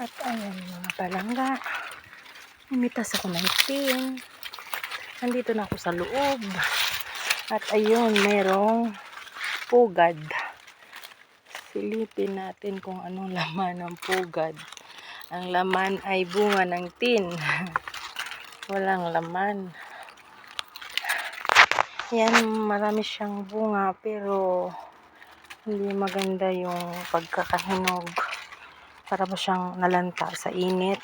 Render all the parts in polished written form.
At ayan mga palangga, umitas ako ng tin. Nandito na ako sa loob. At ayun, mayroong pugad. Silipin natin kung anong laman ng pugad. Ang laman ay bunga ng tin. Walang laman. Yan, marami siyang bunga pero hindi maganda yung pagkakahinog. Para ba siyang nalanta sa init.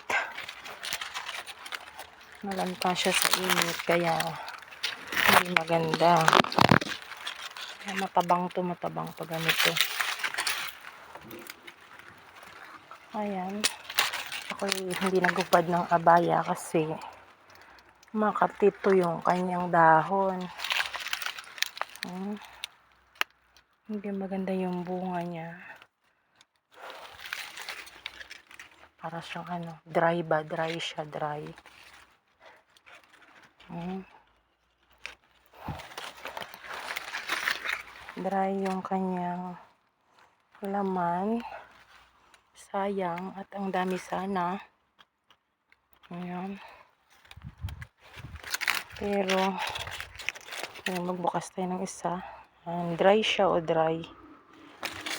Nalanta siya sa init kaya hindi maganda. Kaya matabang to ganito. Ayan. Ako hindi nagupad ng abaya kasi makatito yung kanyang dahon. Hindi maganda yung bunga niya. Para siyang dry ba? Dry siya, dry. Dry yung kanyang laman. Sayang at ang dami sana. Ayan. Pero magbukas tayo ng isa. Dry siya o dry.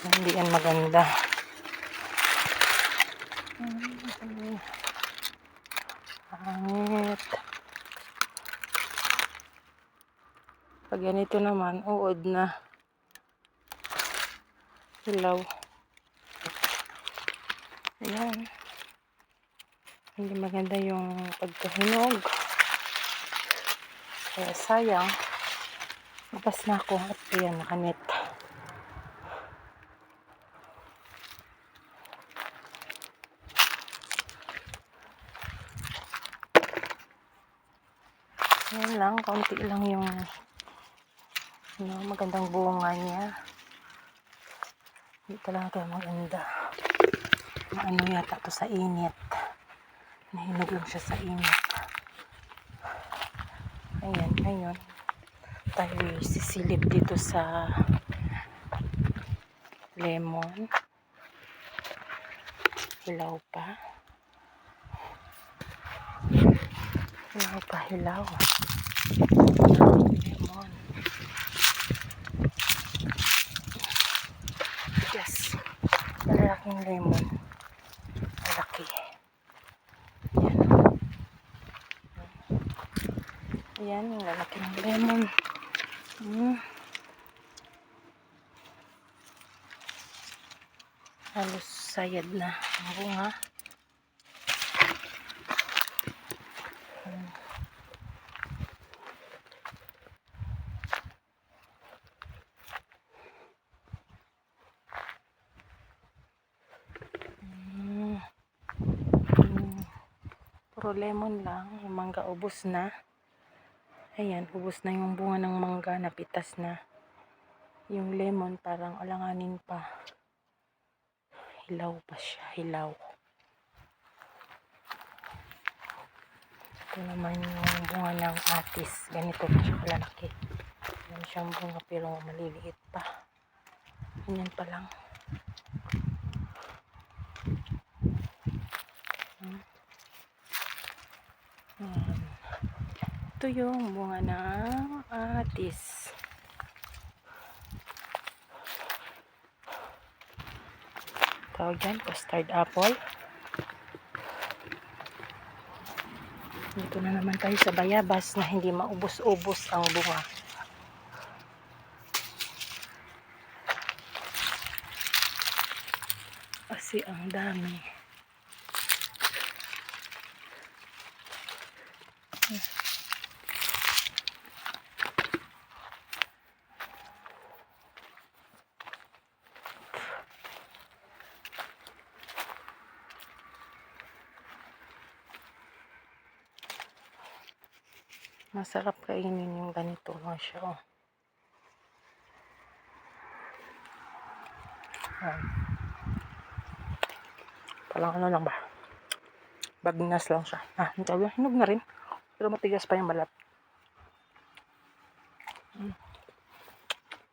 Hindi yan maganda. Pangit. Pag ganito naman, uod na. Hilaw. Ayan. Hindi maganda yung pagkahinog. Kaya sayang. Labas na ako at ayan, nakanit. Ayan lang, kaunti lang yung magandang bunga niya. Hindi talaga maganda. Ano yata to sa init. Nahinog lang siya sa init. Ayan, ngayon tayo sisilip dito sa lemon. Hilaw pa. Hilaw. Lemon. Yes. Malaking lemon. Malaki. Ayan, yung lalaki ng lemon. Halos sayad na ang bunga. Puro lemon lang. Yung mangga ubos na. Ayan, ubos na yung bunga ng mangga. Napitas na. Yung lemon parang alanganin pa. Hilaw pa siya. Hilaw. Ito naman yung bunga ng atis. Ganito pa siya kalalaki. Yan siyang bunga pero maliliit pa. Ganyan pa lang. Ito yung bunga ng atis. Tawag dyan, custard apple. Dito na naman tayo sa bayabas na hindi maubos-ubos ang bunga. Kasi ang dami. Masarap kainin yung ganito lang siya. Parang ano lang ba? Bagnas lang siya. Hinog na rin. Pero matigas pa yung balat.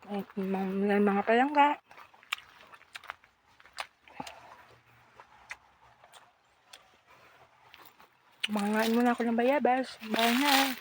Ay, mga palangga. Mangangain muna ako ng bayabas. Bye na.